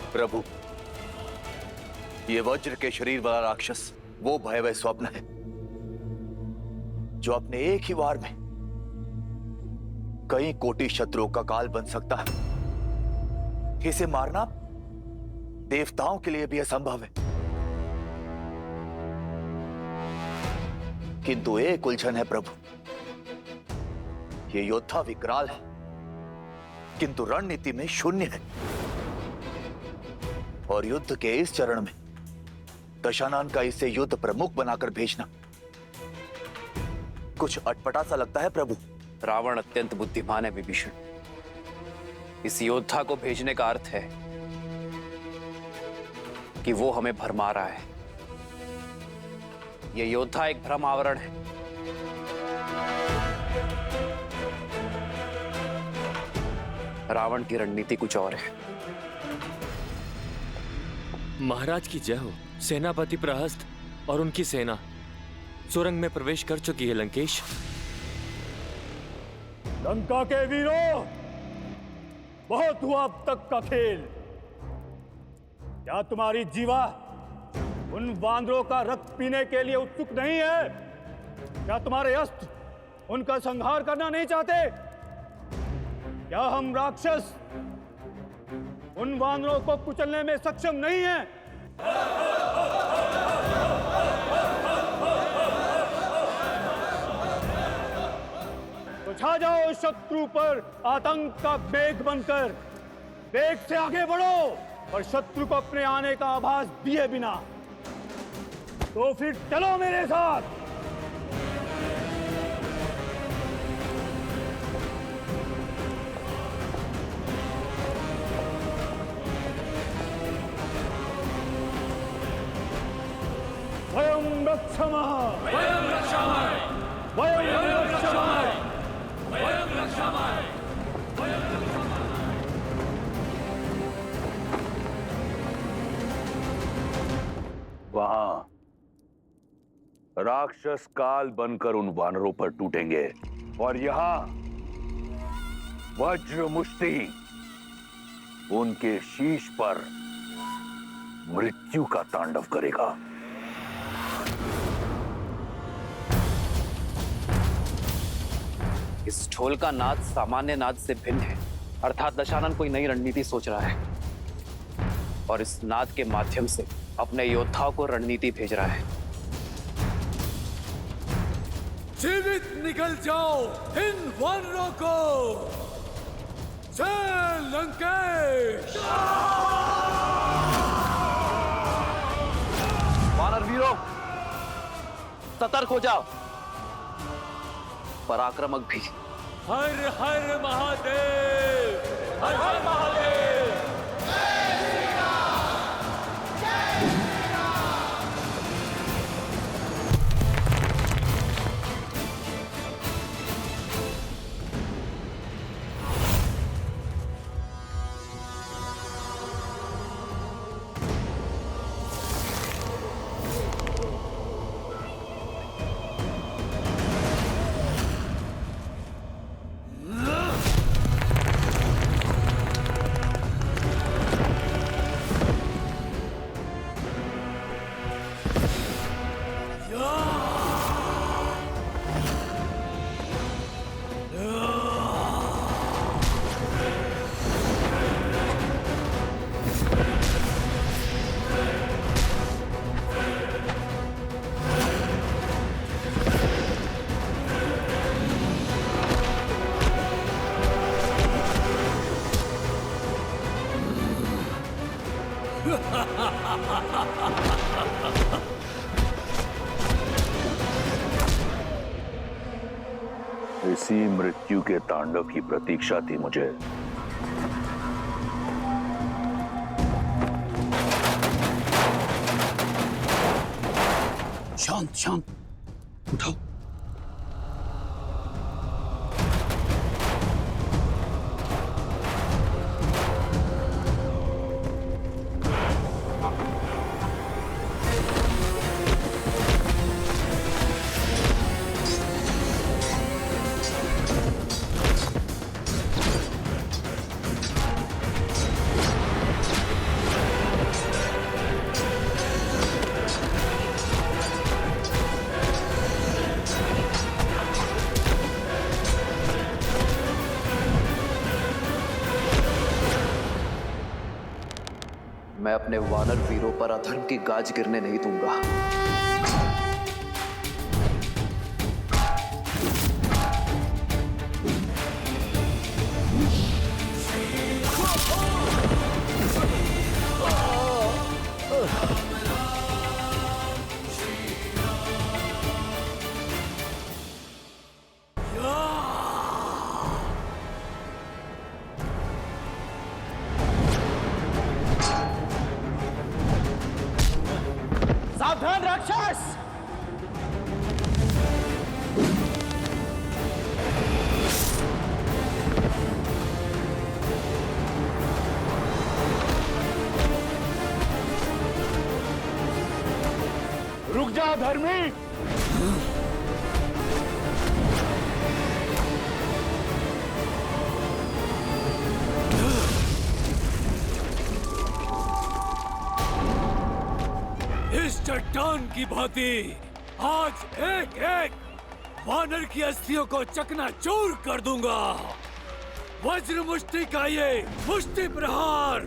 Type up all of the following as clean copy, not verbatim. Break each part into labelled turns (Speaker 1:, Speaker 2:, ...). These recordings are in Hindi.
Speaker 1: प्रभु, ये वज्र के शरीर वाला राक्षस वो भयावह स्वप्न है जो अपने एक ही वार में कई कोटि शत्रुओं का काल बन सकता है। इसे मारना देवताओं के लिए भी असंभव है। किंतु एक उलझन है प्रभु, ये योद्धा विकराल है किंतु रणनीति में शून्य है। और युद्ध के इस चरण में दशानन का इसे युद्ध प्रमुख बनाकर भेजना कुछ अटपटा सा लगता है प्रभु।
Speaker 2: रावण अत्यंत बुद्धिमान है विभीषण। इस योद्धा को भेजने का अर्थ है कि वो हमें भरमा रहा है। ये योद्धा एक भ्रम आवरण है। रावण की रणनीति कुछ और है।
Speaker 3: महाराज की जय हो। सेनापति प्रहस्त और उनकी सेना सुरंग में प्रवेश कर चुकी है लंकेश।
Speaker 4: लंका के वीरों, बहुत हुआ अब तक का खेल। क्या तुम्हारी जीवा उन वानरों का रक्त पीने के लिए उत्सुक नहीं है? क्या तुम्हारे अस्त्र उनका संहार करना नहीं चाहते? क्या हम राक्षस उन वानरों को कुचलने में सक्षम नहीं हैं? तो छा जाओ शत्रु पर आतंक का मेघ बनकर। वेग से आगे बढ़ो और शत्रु को अपने आने का आभास दिए बिना। तो फिर चलो मेरे साथ। वयं रक्षामः, वयं रक्षामः, वयं रक्षामः, वयं रक्षामः, वयं रक्षामः।
Speaker 5: वहां राक्षस काल बनकर उन वानरों पर टूटेंगे और यहां वज्र मुष्टि उनके शीश पर मृत्यु का तांडव करेगा।
Speaker 2: इस ढोल का नाद सामान्य नाद से भिन्न है, अर्थात दशानन कोई नई रणनीति सोच रहा है और इस नाद के माध्यम से अपने योद्धाओं को रणनीति भेज रहा है।
Speaker 6: जीवित निकल जाओ इन वानरों को। जय लंकेश।
Speaker 2: वानर वीरों, सतर्क हो जाओ। पराक्रमक भी।
Speaker 6: हर हर महादेव, हर हर महादेव।
Speaker 5: इसी मृत्यु के तांडव की प्रतीक्षा थी मुझे।
Speaker 7: शांत शांत, उठाओ।
Speaker 2: मैं अपने वानर वीरों पर अधर्म की गाज गिरने नहीं दूंगा।
Speaker 8: सावधान राक्षस!
Speaker 4: रुक जा धर्मी।
Speaker 6: इस चट्टान की भांति आज एक एक वानर की अस्थियों को चकनाचूर कर दूंगा। वज्र मुष्टि का ये मुष्टि प्रहार।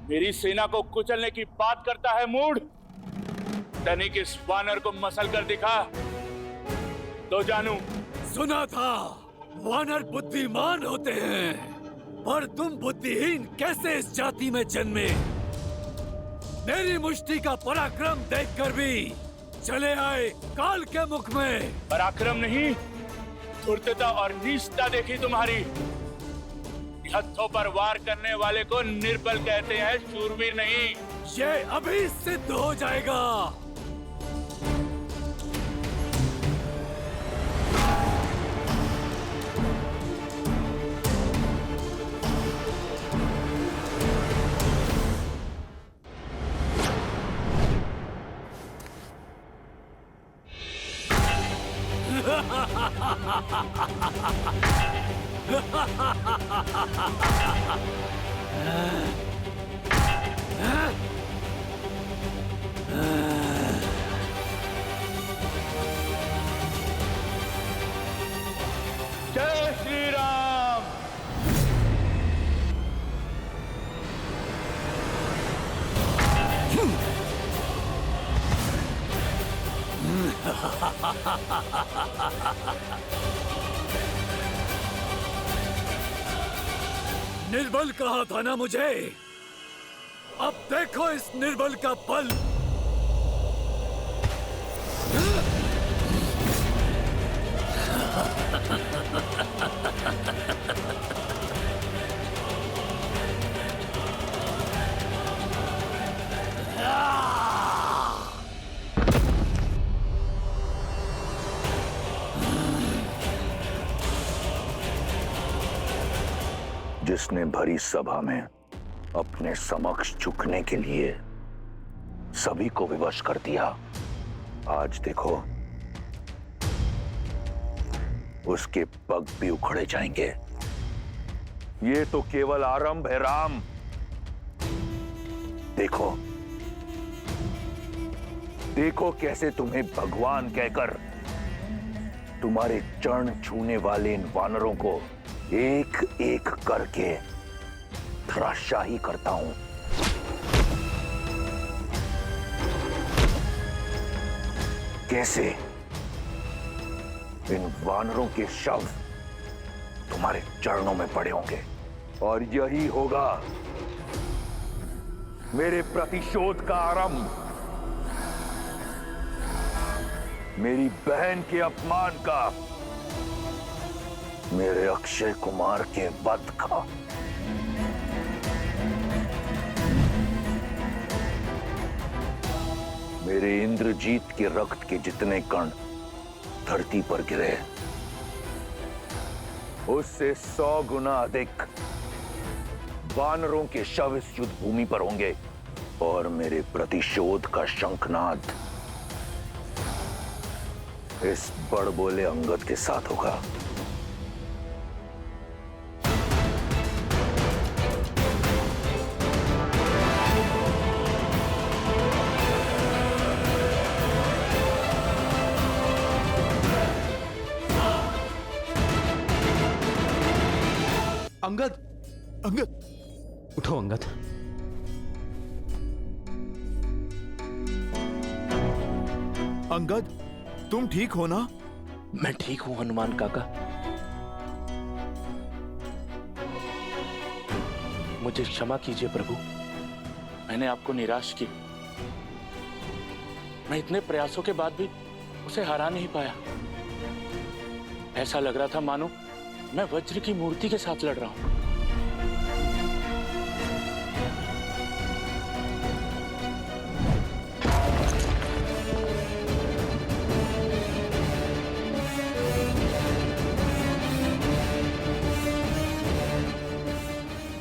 Speaker 4: मेरी सेना को कुचलने की बात करता है मूढ़। तनिक इस वानर को मसल कर दिखा तो जानू।
Speaker 6: सुना था वानर बुद्धिमान होते हैं, पर तुम बुद्धिहीन कैसे इस जाति में जन्मे? मेरी मुष्टि का पराक्रम देखकर भी चले आए काल के मुख में।
Speaker 4: पराक्रम नहीं, धूर्तता और नीचता देखी तुम्हारी। हथों पर वार करने वाले को निर्बल कहते हैं, शूरवीर नहीं।
Speaker 6: ये अभी सिद्ध हो जाएगा।
Speaker 4: जय श्री राम।
Speaker 6: निर्बल कहा था ना मुझे? अब देखो इस निर्बल का बल।
Speaker 5: जिसने भरी सभा में अपने समक्ष झुकने के लिए सभी को विवश कर दिया, आज देखो उसके पग भी उखड़े जाएंगे। ये तो केवल आरंभ है राम। देखो देखो कैसे तुम्हें भगवान कहकर तुम्हारे चरण छूने वाले इन वानरों को एक एक करके धराशाही करता हूं। कैसे इन वानरों के शव तुम्हारे चरणों में पड़े होंगे, और यही होगा मेरे प्रतिशोध का आरंभ, मेरी बहन के अपमान का मेरे अक्षय कुमार के वध का। मेरे इंद्रजीत के रक्त के जितने कण धरती पर गिरे, उससे 100 गुना अधिक वानरों के शव इस युद्ध भूमि पर होंगे और मेरे प्रतिशोध का शंखनाद इस बड़बोले अंगद के साथ होगा।
Speaker 7: अंगद, अंगद, उठो अंगद।
Speaker 8: अंगद, तुम ठीक हो ना?
Speaker 9: मैं ठीक हूं हनुमान काका। मुझे क्षमा कीजिए प्रभु, मैंने आपको निराश किया। मैं इतने प्रयासों के बाद भी उसे हरा नहीं पाया। ऐसा लग रहा था मानो मैं वज्र की मूर्ति के साथ लड़ रहा हूं।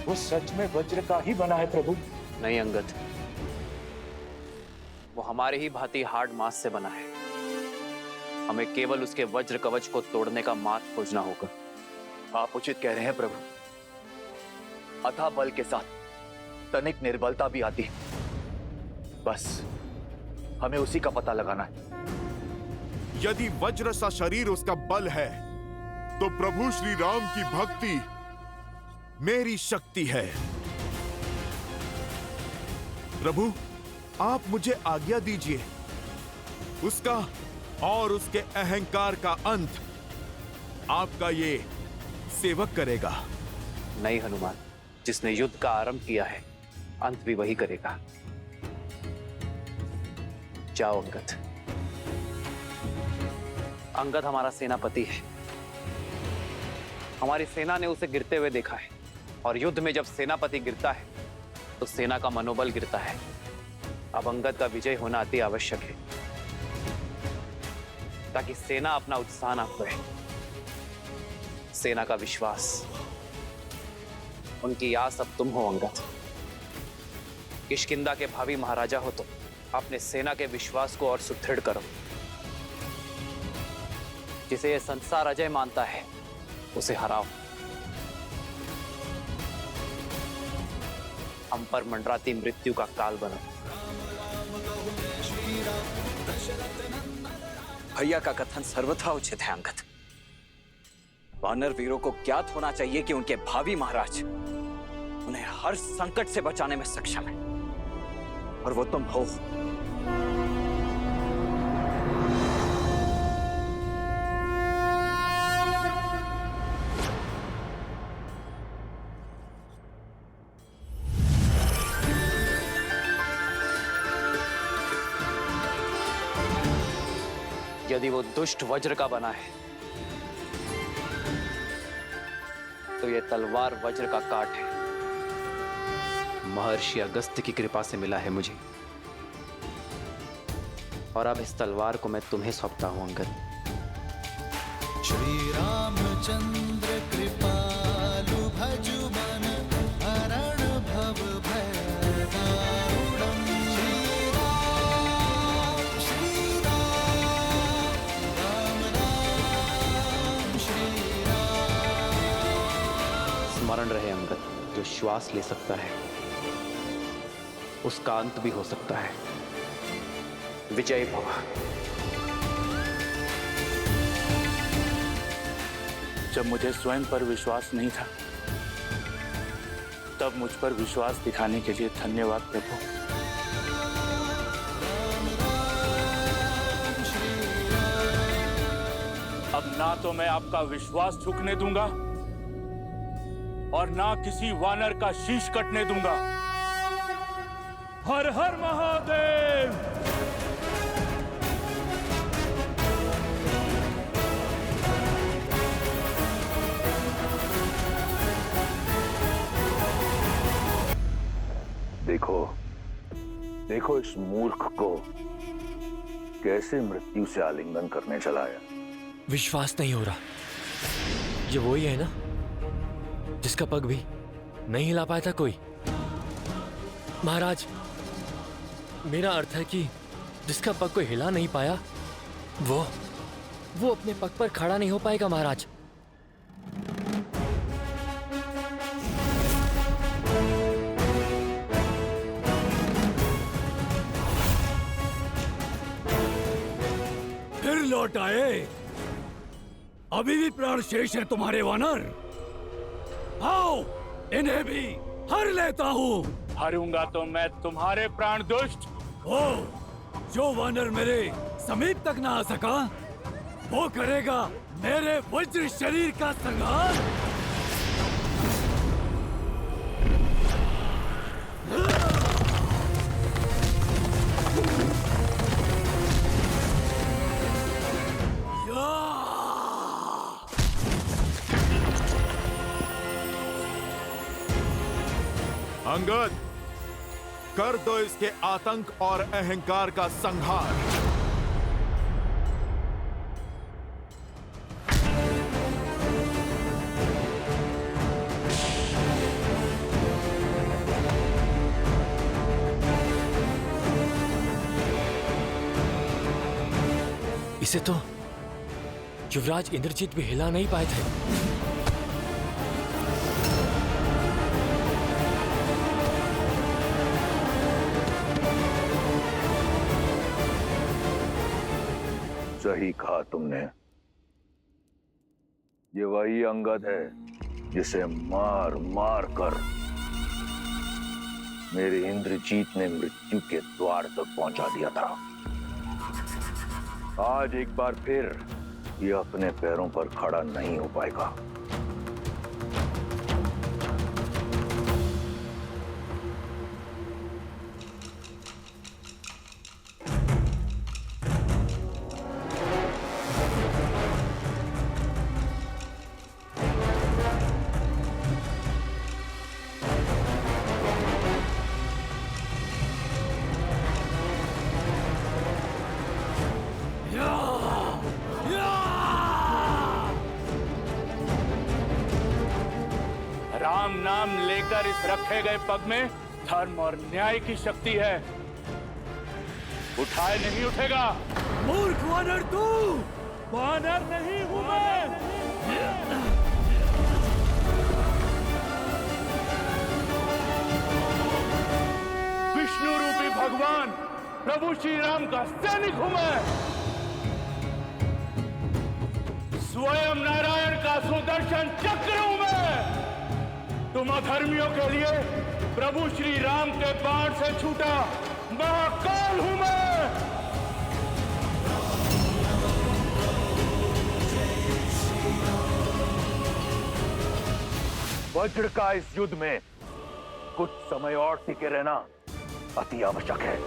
Speaker 9: वो सच में वज्र का ही बना है प्रभु?
Speaker 2: नहीं अंगद, वो हमारे ही भांति हार्ड मास से बना है। हमें केवल उसके वज्र कवच को तोड़ने का मार्ग खोजना होगा।
Speaker 1: आप उचित कह रहे हैं प्रभु। अथाह बल के साथ तनिक निर्बलता भी आती है, बस हमें उसी का पता लगाना है।
Speaker 8: यदि वज्र सा शरीर उसका बल है, तो प्रभु श्री राम की भक्ति मेरी शक्ति है। प्रभु, आप मुझे आज्ञा दीजिए। उसका और उसके अहंकार का अंत आपका ये सेवक करेगा।
Speaker 2: नहीं हनुमान, जिसने युद्ध का आरंभ किया है, अंत भी वही करेगा। जाओ अंगद। अंगद हमारा सेनापति है। हमारी सेना ने उसे गिरते हुए देखा है, और युद्ध में जब सेनापति गिरता है तो सेना का मनोबल गिरता है। अब अंगद का विजय होना अति आवश्यक है, ताकि सेना अपना उत्साह ना खोए। सेना का विश्वास, उनकी आस अब तुम हो अंगद। किष्किंधा के भावी महाराजा हो तो अपने सेना के विश्वास को और सुदृढ़ करो। जिसे यह संसार अजय मानता है, उसे हराओ। हम पर मंडराती मृत्यु का काल बनो।
Speaker 10: भैया का कथन सर्वथा उचित है अंगद। वानर वीरों को ज्ञात होना चाहिए कि उनके भावी महाराज उन्हें हर संकट से बचाने में सक्षम है, और वो तुम हो।
Speaker 2: यदि वो दुष्ट वज्र का बना है, तो ये तलवार वज्र का काट है। महर्षि अगस्त्य की कृपा से मिला है मुझे, और अब इस तलवार को मैं तुम्हें सौंपता हूं अंगद।
Speaker 11: श्री रामचंद्र कृपालु भजु मन हरण भव भय दारुणम्। श्री राम, राम राम, श्री राम।
Speaker 2: स्मरण रहे अंगद, जो श्वास ले सकता है उसका अंत भी हो सकता है। विजय भव।
Speaker 9: जब मुझे स्वयं पर विश्वास नहीं था, तब मुझ पर विश्वास दिखाने के लिए धन्यवाद प्रभु। अब ना तो मैं आपका विश्वास झुकने दूंगा और ना किसी वानर का शीश कटने दूंगा। हर हर महादेव।
Speaker 5: देखो देखो इस मूर्ख को कैसे मृत्यु से आलिंगन करने चलाया।
Speaker 3: विश्वास नहीं हो रहा। ये वही है ना जिसका पग भी नहीं हिला पाया था कोई? महाराज, मेरा अर्थ है कि जिसका पग कोई हिला नहीं पाया वो अपने पग पर खड़ा नहीं हो पाएगा महाराज।
Speaker 6: फिर लौट आए। अभी भी प्राण शेष है तुम्हारे वानर। आओ, इन्हें भी हर लेता हूँ।
Speaker 9: हरूंगा तो मैं तुम्हारे प्राण दुष्ट।
Speaker 6: ओ, जो वानर मेरे समीप तक ना आ सका वो करेगा मेरे वज्र शरीर का संहार।
Speaker 8: अंगद, कर दो इसके आतंक और अहंकार का संहार।
Speaker 3: इसे तो युवराज इंद्रजीत भी हिला नहीं पाए थे।
Speaker 5: सही कहा तुमने। ये वही अंगद है जिसे मार मार कर मेरे इंद्रजीत ने मृत्यु के द्वार तक पहुंचा दिया था। आज एक बार फिर ये अपने पैरों पर खड़ा नहीं हो पाएगा।
Speaker 9: राम नाम लेकर इस रखे गए पग में धर्म और न्याय की शक्ति है। उठाए नहीं उठेगा।
Speaker 6: मूर्ख वानर तू!
Speaker 4: वानर नहीं हूं मैं।
Speaker 9: विष्णु रूपी भगवान प्रभु श्री राम का सैनिक हूं मैं। स्वयं नारायण का सुदर्शन चक्र हूं मैं। तुम अधर्मियों के लिए प्रभु श्री राम के बाण से छूटा महाकाल हूं मैं।
Speaker 5: वज्र का इस युद्ध में कुछ समय और टिके रहना अति आवश्यक है।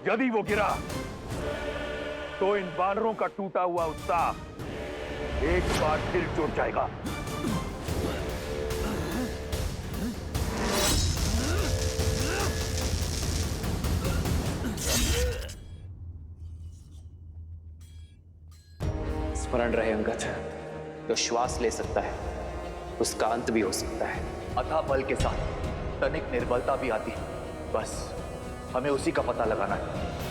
Speaker 5: यदि वो गिरा तो इन वानरों का टूटा हुआ उत्साह एक बार फिर जुट जाएगा।
Speaker 2: स्मरण रहे अंगद, जो श्वास ले सकता है उसका अंत भी हो सकता है।
Speaker 1: अथाह बल के साथ तनिक निर्बलता भी आती है। बस हमें उसी का पता लगाना है।